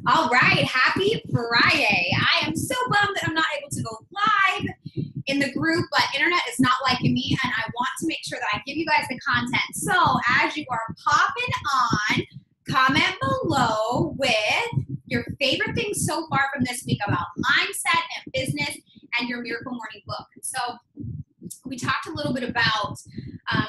All right, happy Friday. I am so bummed that I'm not able to go live in the group, but internet is not liking me, and I want to make sure that I give you guys the content. So as you are popping on, comment below with your favorite things so far from this week about mindset and business and your Miracle Morning book. And so we talked a little bit about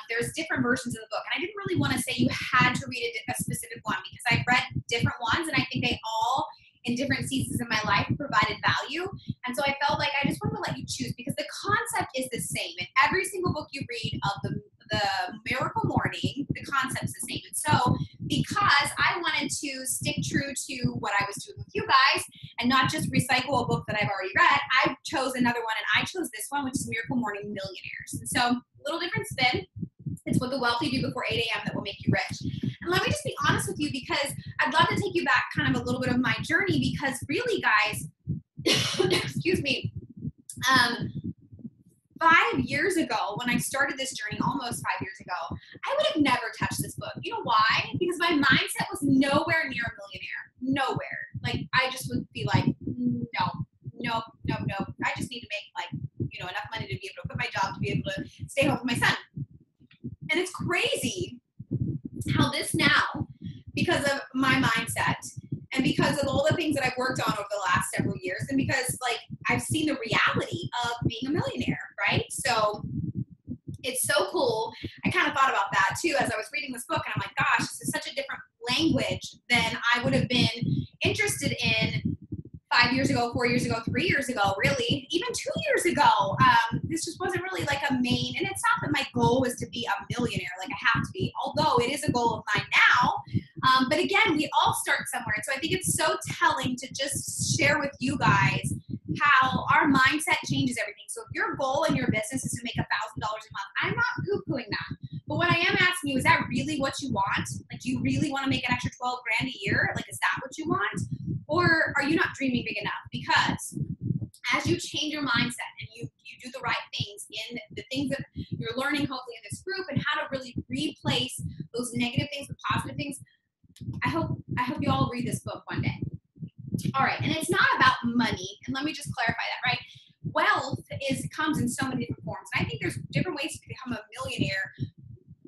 there's different versions of the book, and I didn't really want to say you had to read a specific one because I've read different ones, and I think they all, in different seasons of my life, provided value. And so I felt like I just wanted to let you choose because the concept is the same. In every single book you read of the Miracle Morning, the concept's the same. And so because I wanted to stick true to what I was doing with you guys and not just recycle a book that I've already read, I chose another one, and I chose this one, which is Miracle Morning Millionaires. And so a little different spin. It's what the wealthy do before 8 a.m. that will make you rich. And let me just be honest with you, because I'd love to take you back kind of a little bit of my journey, because really, guys, excuse me, 5 years ago, when I started this journey, almost 5 years ago, I would have never touched this book. You know why? Because my mindset was nowhere near a millionaire. Nowhere. Like, I just would be like, no. I just need to make, enough money to be able to quit my job to be able to stay home with my son. And it's crazy how this now, because of my mindset and because of all the things that I've worked on over the last several years, and because I've seen the reality of being a millionaire, right? So it's so cool. I kind of thought about that too as I was reading this book, and I'm like, gosh, this is such a different language than I would have been interested in 5 years ago, 4 years ago, 3 years ago, really, even 2 years ago. This just wasn't really like a main, and it's not that my goal was to be a millionaire, like I have to be, although it is a goal of mine now. But again, we all start somewhere. And so I think it's so telling to just share with you guys how our mindset changes everything. So if your goal in your business is to make $1,000 a month, I'm not poo-pooing that. But what I am asking you, is that really what you want? Like, do you really want to make an extra 12 grand a year? Like, is that what you want? Or are you not dreaming big enough? Because as you change your mindset and you do the right things in the things that you're learning, hopefully in this group, and how to really replace those negative things with positive things, I hope you all read this book one day. All right, and it's not about money, and let me just clarify that, right? Wealth comes in so many different forms, and I think there's different ways to become a millionaire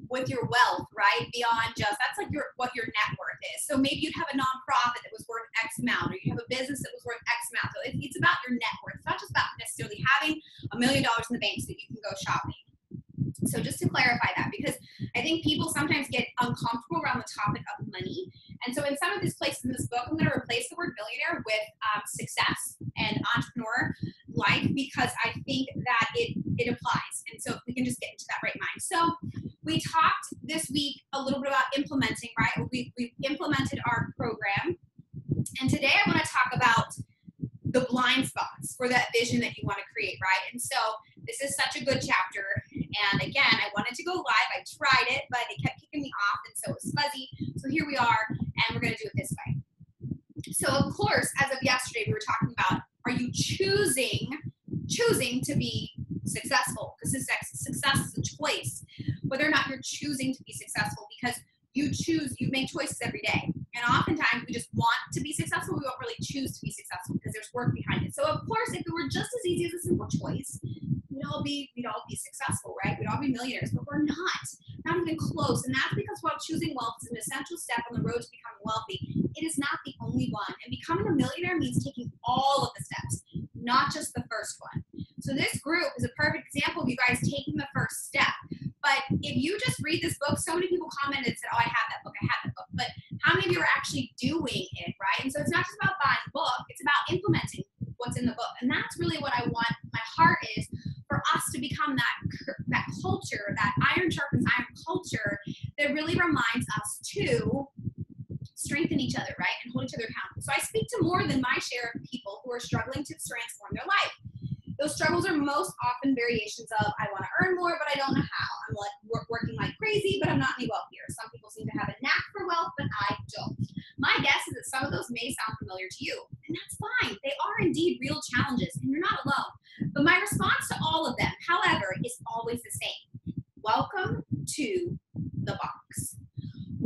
with your wealth, right? Beyond just, that's like what your net worth is. So maybe you'd have a nonprofit that was worth X amount, or you have a business that was worth X amount. So it's about your net worth. It's not just about necessarily having $1 million in the bank so that you can go shopping. So just to clarify that, because I think people sometimes get uncomfortable around the topic of money. And so in some of these places in this book, I'm going to replace the word millionaire with success and entrepreneur life, because I think that it applies. And so if we can just get into that right mind. So we talked this week a little bit about implementing, right? We've implemented our program. And today I want to talk about the blind spots for that vision that you want to create, right? And so this is such a good chapter. And again, I wanted to go live. I tried it, but it kept kicking me off, and so it was fuzzy. So here we are, and we're going to do it this way. So of course, as of yesterday, we were talking about, are you choosing to be successful? Because success is a choice. Whether or not you're choosing to be successful, because you make choices every day. And oftentimes we just want to be successful. We don't really choose to be successful because there's work behind it. So of course, if it were just as easy as a simple choice, we'd all be successful, right? We'd all be millionaires, but we're not even close. And that's because while choosing wealth is an essential step on the road to becoming wealthy, it is not the only one. And becoming a millionaire means taking all of the steps, not just the first one. So this group is a perfect example of you guys taking the first step. But if you just read this book, so many people commented and said, oh, I have that book. But how many of you are actually doing it, right? And so it's not just about buying a book. It's about implementing what's in the book. And that's really what I want. My heart is for us to become that culture, that iron sharpens iron culture that really reminds us to strengthen each other, right? And hold each other accountable. So I speak to more than my share of people who are struggling to transform their life. Those struggles are most often variations of, I want to earn more, but I don't know how. I'm working like crazy, but I'm not any wealthier. Some people seem to have a knack for wealth, but I don't. My guess is that some of those may sound familiar to you, and that's fine. They are indeed real challenges, and you're not alone. But my response to all of them, however, is always the same. Welcome to the box.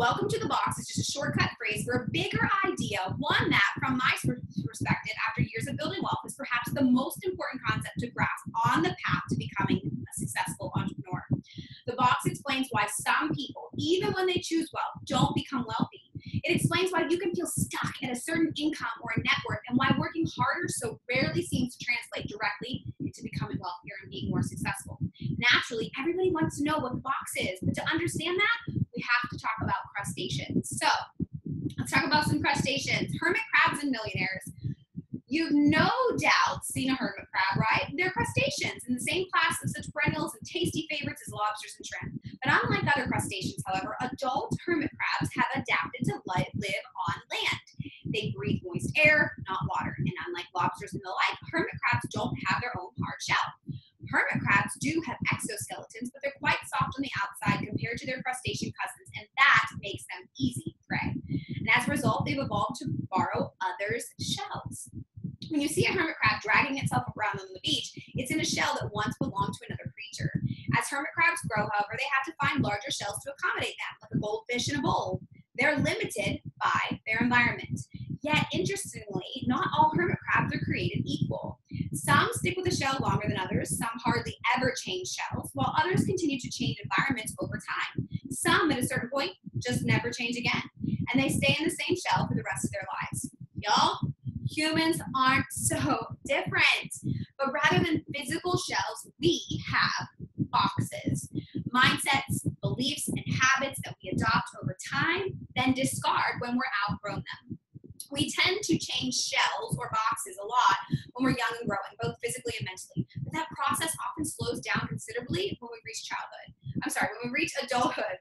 Welcome to the box is just a shortcut phrase for a bigger idea, one that, from my perspective, after years of building wealth, is perhaps the most important concept to grasp on the path to becoming a successful entrepreneur. The box explains why some people, even when they choose wealth, don't become wealthy. It explains why you can feel stuck at a certain income or a net worth, and why working harder so rarely seems to translate directly into becoming wealthier and being more successful. Naturally, everybody wants to know what the box is, but to understand that, we have to talk about crustaceans. So let's talk about some crustaceans. Hermit crabs and millionaires. You've no doubt seen a hermit crab, right? They're crustaceans in the same class of such perennials and tasty favorites as lobsters and shrimp. But unlike other crustaceans, however, adult hermit crabs have adapted to live on land. They breathe moist air, not water. And unlike lobsters and the like, hermit crabs don't have their own hard shell. Hermit crabs do have exoskeletons, but they're quite soft on the outside compared to their crustacean cousins, and that makes them easy prey. And as a result, they've evolved to borrow others' shells. When you see a hermit crab dragging itself around on the beach, it's in a shell that once belonged to another creature. As hermit crabs grow, however, they have to find larger shells to accommodate them, like a goldfish in a bowl. They're limited by their environment. Yet, interestingly, not all hermit crabs are created equal. Some stick with a shell longer than others, some hardly ever change shells, while others continue to change environments over time. Some, at a certain point, just never change again, and they stay in the same shell for the rest of their lives. Y'all, humans aren't so different, but rather than physical shells, we have boxes. Mindsets, beliefs, and habits that we adopt over time, then discard when we're outgrown them. We tend to change shells or boxes a lot when we're young and growing, both physically and mentally. But that process often slows down considerably when we reach adulthood.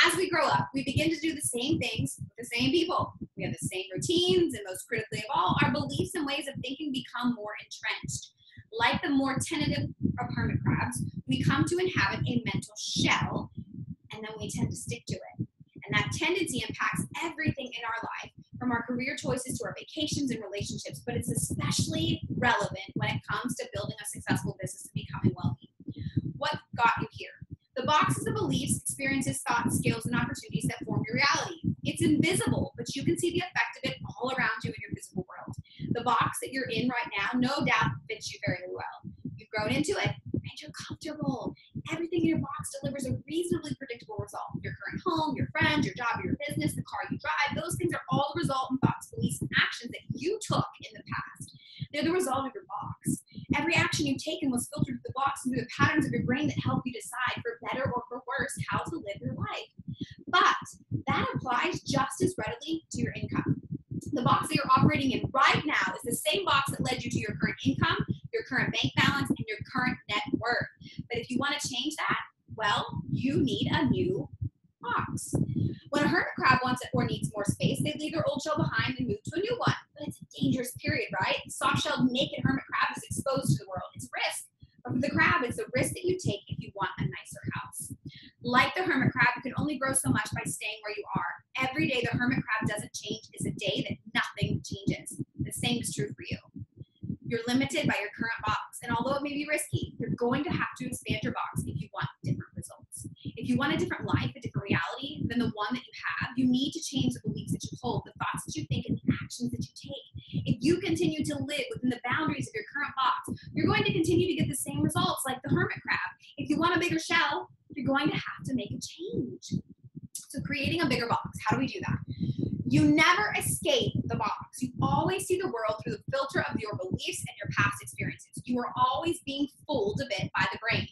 As we grow up, we begin to do the same things with the same people. We have the same routines, and most critically of all, our beliefs and ways of thinking become more entrenched. Like the more tentative of hermit crabs, we come to inhabit a mental shell, and then we tend to stick to it. And that tendency impacts everything in our life, from our career choices to our vacations and relationships, but it's especially relevant when it comes to building a successful business and becoming wealthy. What got you here? The box is the beliefs, experiences, thoughts, skills, and opportunities that form your reality. It's invisible, but you can see the effect of it all around you in your physical world. The box that you're in right now, no doubt, fits you very well. You've grown into it, and you're comfortable. Everything in your box delivers a reasonably predictable result. Your current home, your friends, your job, your business, the car you drive, those things are all the result of thoughts, beliefs, and actions that you took in the past. They're the result of your box. Every action you've taken was filtered through the box and through the patterns of your brain that help you decide, for better or for worse, how to live your life. But that applies just as readily to your income. The box that you're operating in right now is the same box that led you to your current income, your current bank balance, and your current net worth. But if you want to change that, well, you need a new box. When a hermit crab wants it or needs more space, they leave their old shell behind and move to a new one. But it's a dangerous period, right? The soft-shelled, naked hermit crab is exposed to the world. It's risk. But for the crab, it's a risk that you take if you want a nicer house. Like the hermit crab, you can only grow so much by staying where you are. Every day the hermit crab doesn't change is a day that nothing changes. The same is true for you. You're limited by your current box, and although it may be risky, you're going to have to expand your box if you want different results. If you want a different life, a different reality than the one that you have, you need to change the beliefs that you hold, the thoughts that you think, and the actions that you take. If you continue to live within the boundaries of your current box, you're going to continue to get the same results like the hermit crab. If you want a bigger shell, you're going to have to make a change. So creating a bigger box, how do we do that? You never escape the box. You always see the world through the filter of your beliefs and your past experiences. You are always being fooled a bit by the brain,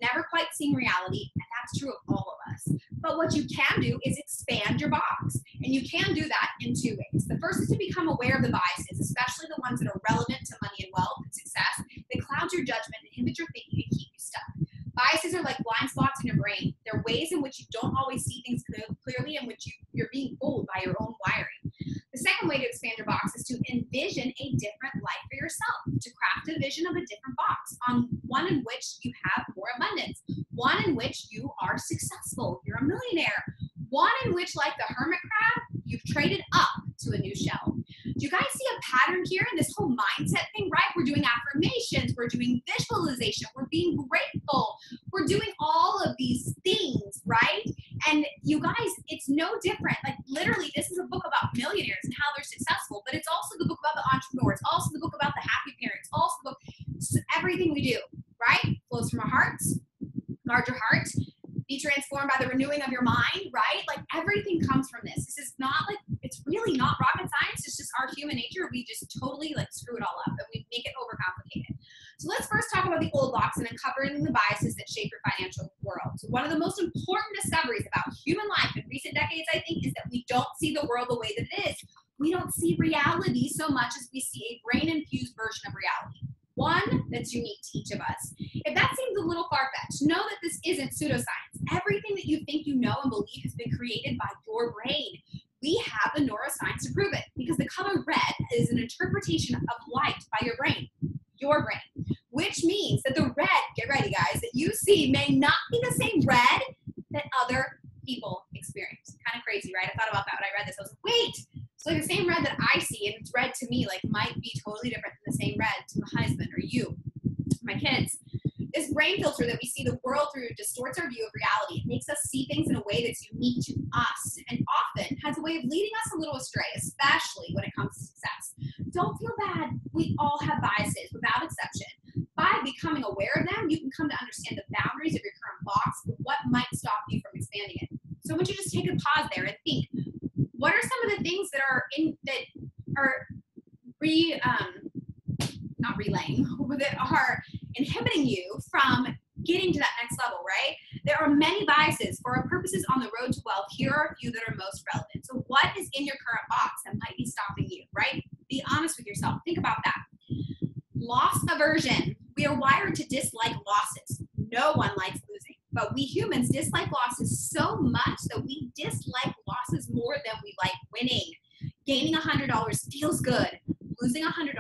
never quite seeing reality, and that's true of all of us. But what you can do is expand your box, and you can do that in two ways. The first is to become aware of the biases, especially the ones that are relevant to money and wealth and success, that cloud your judgment and inhibit your thinking and keep you stuck. Biases are like blind spots in your brain. They're ways in which you don't always see things clearly, in which you're being fooled by your own wiring. The second way to expand your box is to envision a different life for yourself, to craft a vision of a different box, on one in which you have more abundance, one in which you are successful, you're a millionaire, one in which, like the hermit crab, you've traded up to a new shell. Do you guys see a pattern here in this whole mindset thing, right? We're doing affirmations, we're doing visualization, we're being grateful, we're doing all of these things, right? And you guys, it's no different. Like literally, this is a book about millionaires and how they're successful, but it's also the book about the entrepreneurs, also the book about the happy parents, also the book, everything we do, right? Flows from our hearts, guard your heart, be transformed by the renewing of your mind, right? Like everything comes from this. This is not like, it's really not rocket science. It's just our human nature. We just totally like screw it all up and we make it overcomplicated. So let's first talk about the old blocks and uncovering the biases that shape your financial world. So one of the most important discoveries about human life in recent decades, I think, is that we don't see the world the way that it is. We don't see reality so much as we see a brain-infused version of reality. One that's unique to each of us. If that seems a little far-fetched, know that this isn't pseudoscience. Everything that you think you know and believe has been created by your brain. We have the neuroscience to prove it because the color red is an interpretation of light by your brain, which means that the red, get ready guys, that you see may not be the same red that other people experience. Kind of crazy, right? I thought about that when I read this. I was like, wait, so like the same red that I see and it's red to me, like might be totally different than the same red to my husband or you, my kids. This brain filter that we see the world through distorts our view of reality. It makes us see things in a way that's unique to us and often has a way of leading us a little astray, especially when it comes to success. Don't feel bad. We all have biases without exception. By becoming aware of them, you can come to understand the boundaries of your current box, but what might stop you from expanding it. So I want you to just take a pause there and think, what are some of the things that are inhibiting you from getting to that next level, right? There are many biases. For our purposes on the road to wealth, here are a few that are most relevant. So what is in your current box that might be stopping you, right? Be honest with yourself. Think about that. Loss aversion. We are wired to dislike losses. No one likes losing, but we humans dislike losses so much that we dislike losses more than we like winning. Gaining $100 feels good. Losing $100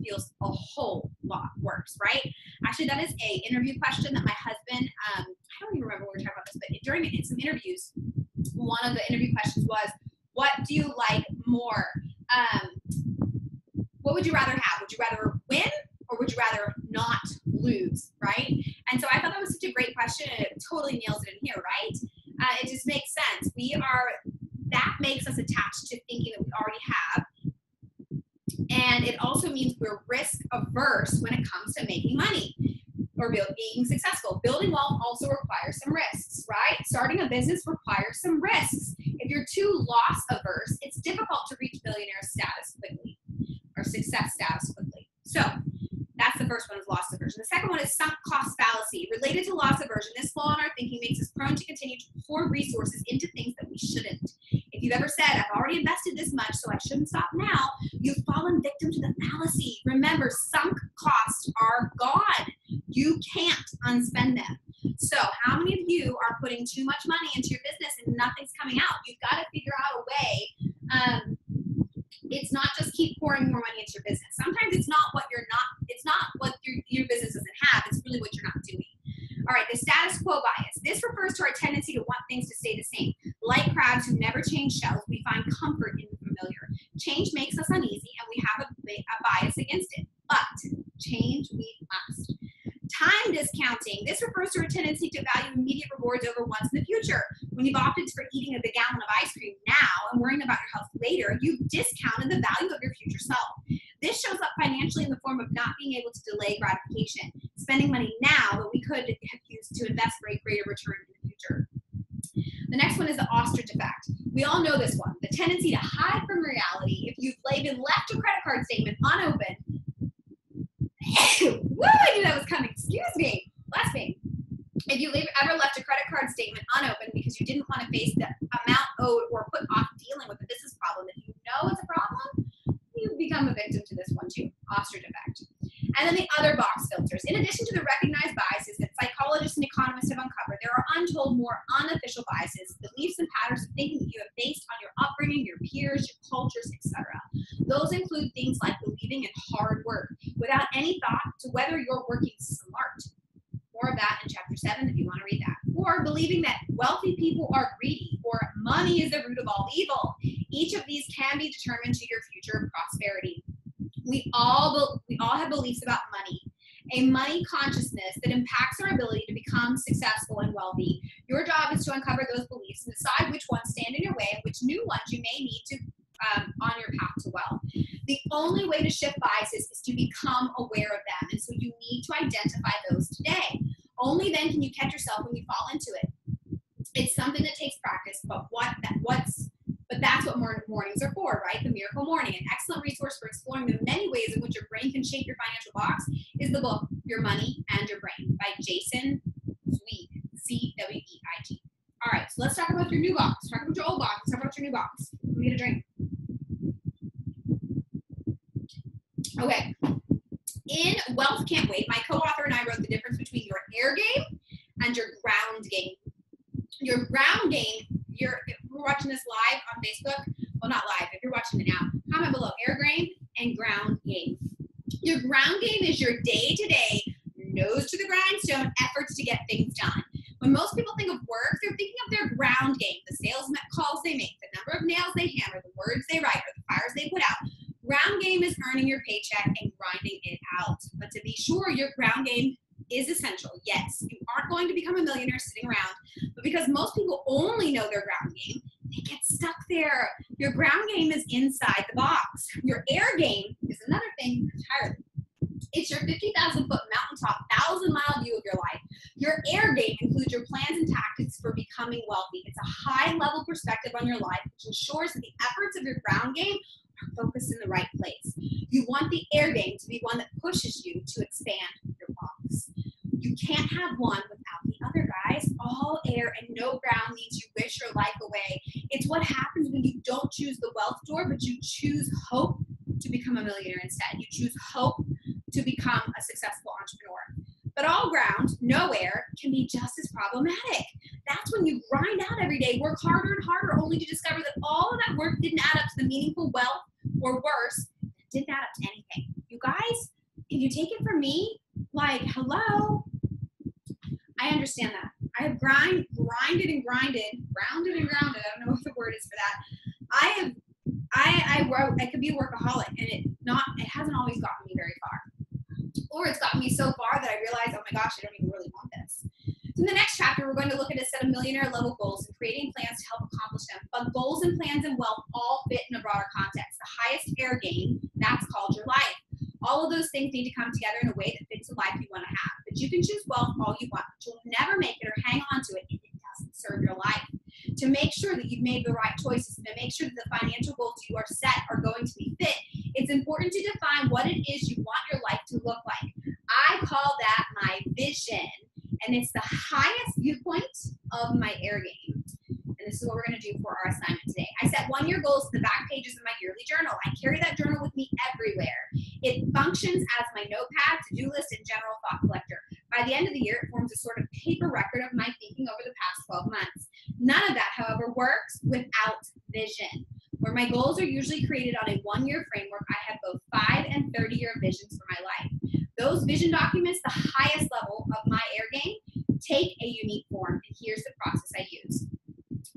feels a whole lot worse, right? Actually, that is an interview question that my husband, I don't even remember when we were talking about this, but during some interviews, one of the interview questions was, what do you like more? What would you rather have? Would you rather win or would you rather not lose, right? And so I thought that was such a great question and it totally nails it in here, right? It just makes sense. That makes us attached to thinking that we already have. And it also means we're risk averse when it comes to making money or being successful. Building wealth also requires some risks, right? Starting a business requires some risks. If you're too loss averse, it's difficult to reach millionaire status quickly or success status quickly. So that's the first one, is loss aversion. The second one is sunk cost fallacy. Related to loss aversion, this flaw in our thinking makes us prone to continue to pour resources into things that we shouldn't. If you've ever said, I've already invested this much, so I shouldn't stop now, you've fallen victim to the fallacy. Remember, sunk costs are gone. You can't unspend them. So how many of you are putting too much money into your business and nothing's coming out? You've got to figure out a way. It's not just keep pouring more money into your business. Sometimes it's not what your business doesn't have. It's really what you're not doing. All right, the status quo bias. This refers to our tendency to want things to stay the same. Like crabs who never change shells, we find comfort in the familiar. Change makes us uneasy, and we have a bias against it. But change we must. Time discounting. This refers to a tendency to value immediate rewards over once in the future. When you've opted for eating a big gallon of ice cream now and worrying about your health later, you've discounted the value of your future self. This shows up financially in the form of not being able to delay gratification, spending money now that we could have used to invest for a greater return in the future. The next one is the ostrich effect. We all know this one. The tendency to hide from reality. If you've even left your credit card statement unopened, woo, I knew that was coming. Excuse me. Last thing. If you ever left a credit card statement unopened because you didn't want to face the amount owed or put off dealing with a business problem that you know is a problem, you become a victim to this one too. Ostrich effect. And then the other box filters. In addition to the recognized biases that psychologists and economists have uncovered, there are untold, more unofficial biases, beliefs, and patterns of thinking that you have based on your upbringing, your peers, your cultures, etc. Those include things like believing in hard work without any thought to whether you're working smart. More of that in chapter chapter 7 if you want to read that. Or believing that wealthy people are greedy, or money is the root of all evil. Each of these can be determined to your future prosperity. We all have beliefs about money, a money consciousness that impacts our ability to become successful and wealthy. Your job is to uncover those beliefs and decide which ones stand in your way and which new ones you may need to on your path to wealth. The only way to shift biases is to become aware of them, and so you need to identify those today. Only then can you catch yourself when you fall into it. It's something that takes practice, but that's what mornings are for, right? The Miracle Morning, an excellent resource for exploring the many ways in which your brain can shape your financial box, is the book Your Money and Your Brain by Jason Zweig, C-W-E-I-G. All right, so let's talk about your new box. Talk about your old box. Let's talk about your new box. Let me get a drink. Okay. In Wealth Can't Wait, my co-author and I wrote the difference between your air game and your ground game. Your ground game, if we're watching this live on Facebook, well, not live, if you're watching it now, comment below, air game and ground game. Your ground game is your day-to-day, nose to the grindstone efforts to get things done. When most people think of work, they're thinking of their ground game, the sales calls they make, the number of nails they hammer, the words they write, or the fires they put out. Ground game is earning your paycheck and grinding it out. But to be sure, your ground game is essential. Yes, you aren't going to become a millionaire sitting around, but because most people only know their ground game, they get stuck there. Your ground game is inside the box. Your air game is another thing entirely. It's your 50,000-foot mountaintop, 1,000-mile view of your life. Your air game includes your plans and tactics for becoming wealthy. It's a high-level perspective on your life, which ensures that the efforts of your ground game are focused in the right place. You want the air game to be one that pushes you to expand your box. You can't have one without the other, guys. All air and no ground means you wish your life away. It's what happens when you don't choose the wealth door, but you choose hope to become a millionaire instead. You choose hope to become a successful entrepreneur. But all ground, no air, can be just as problematic. That's when you grind out every day, work harder and harder, only to discover that all of that work didn't add up to the meaningful wealth, or worse, it didn't add up to anything. You guys, if you take it from me, like, hello, I understand that. I have grounded and grounded, I don't know what the word is for that. I could be a workaholic, and it hasn't always gotten me very far. Or it's gotten me so far that I realize, oh my gosh, I don't even really want this. So in the next chapter, we're going to look at a set of millionaire level goals and creating plans to help accomplish them. But goals and plans and wealth all fit in a broader context. The highest air game, that's called your life. All of those things need to come together in a way that fits the life you want to have. But you can choose wealth all you want, but you'll never make it or hang on to it if it doesn't serve your life. To make sure that you've made the right choices, to make sure that the financial goals you are set are going to be fit, it's important to define what it is you want your life to look like. I call that my vision, and it's the highest viewpoint of my air game. And this is what we're going to do for our assignment today. I set 1-year goals to the back pages of my yearly journal. I carry that journal with me everywhere. It functions as my notepad, to-do list, and general thought collector. By the end of the year, it forms a sort of paper record of my thinking over the past 12 months. None of that, however, works without vision. Where my goals are usually created on a 1-year framework, I have both 5- and 30-year visions for my life. Those vision documents, the highest level of my air game, take a unique form, and here's the process I use.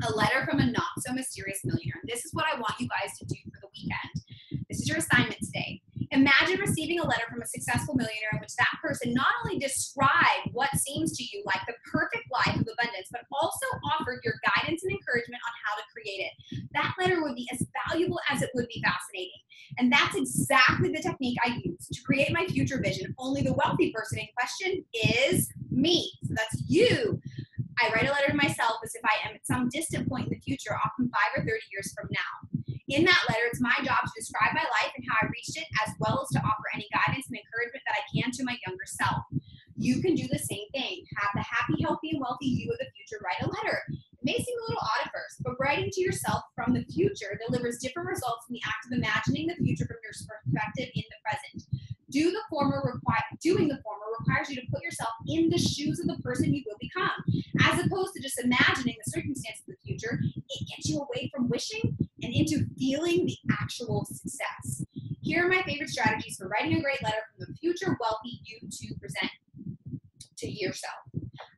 A letter from a not-so-mysterious millionaire. This is what I want you guys to do for the weekend. This is your assignment today. Imagine receiving a letter from a successful millionaire in which that person not only described what seems to you like the perfect life of abundance, but also offered your guidance and encouragement on how to create it. That letter would be as valuable as it would be fascinating. And that's exactly the technique I use to create my future vision. Only the wealthy person in question is me. So that's you. I write a letter to myself as if I am at some distant point in the future, often 5 or 30 years from now. In that letter, it's my job to describe my life and how I reached it, as well as to offer any guidance and encouragement that I can to my younger self. You can do the same thing. Have the happy, healthy, and wealthy you of the future write a letter. It may seem a little odd at first, but writing to yourself from the future delivers different results in the act of imagining the future from your perspective in the present. Doing the former requires you to put yourself in the shoes of the person you will become. As opposed to just imagining the circumstances of the future, it gets you away from wishing and into feeling the actual success. Here are my favorite strategies for writing a great letter from the future wealthy you to present to yourself.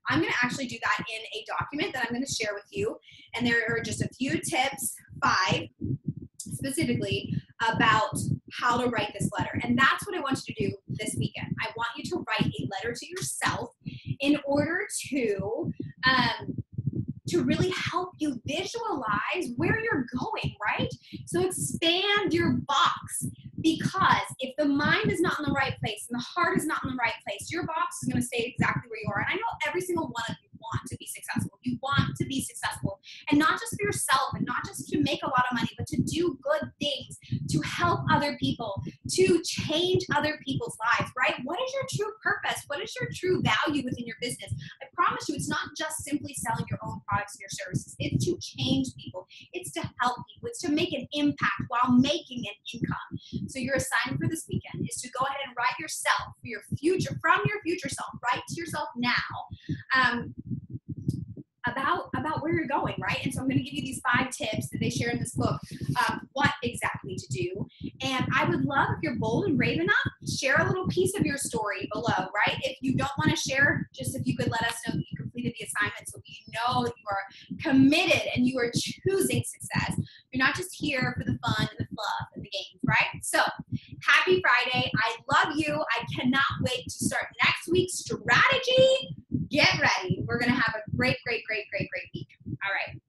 I'm going to actually do that in a document that I'm going to share with you. And there are just a few tips, 5 specifically, about how to write this letter. And that's what I want you to do this weekend. I want you to write a letter to yourself in order to really help you visualize where you're going, right? So expand your box, because if the mind is not in the right place and the heart is not in the right place, your box is going to stay exactly where you are. And I know every single one of you want to be successful. You want to be successful, and not just for yourself and not just to make a lot of money, but to do good things, to help other people, to change other people's lives, right? What is your true purpose? What is your true value within your business? I promise you, it's not just simply selling your own products and your services. It's to change people. It's to help people. It's to make an impact while making an income. So your assignment for this weekend is to go ahead and write yourself for your future, from your future self, write to yourself now, about where you're going, right? And so I'm going to give you these 5 tips that they share in this book, what exactly to do. And I would love, if you're bold and brave enough, share a little piece of your story below, right? If you don't want to share, just if you could let us know that you completed the assignment, so we know that you are committed and you are choosing success. You're not just here for the fun and the fluff and the games, right? So happy Friday. I love you. I cannot wait to start next week's strategy. Get ready. We're going to have a great week. All right.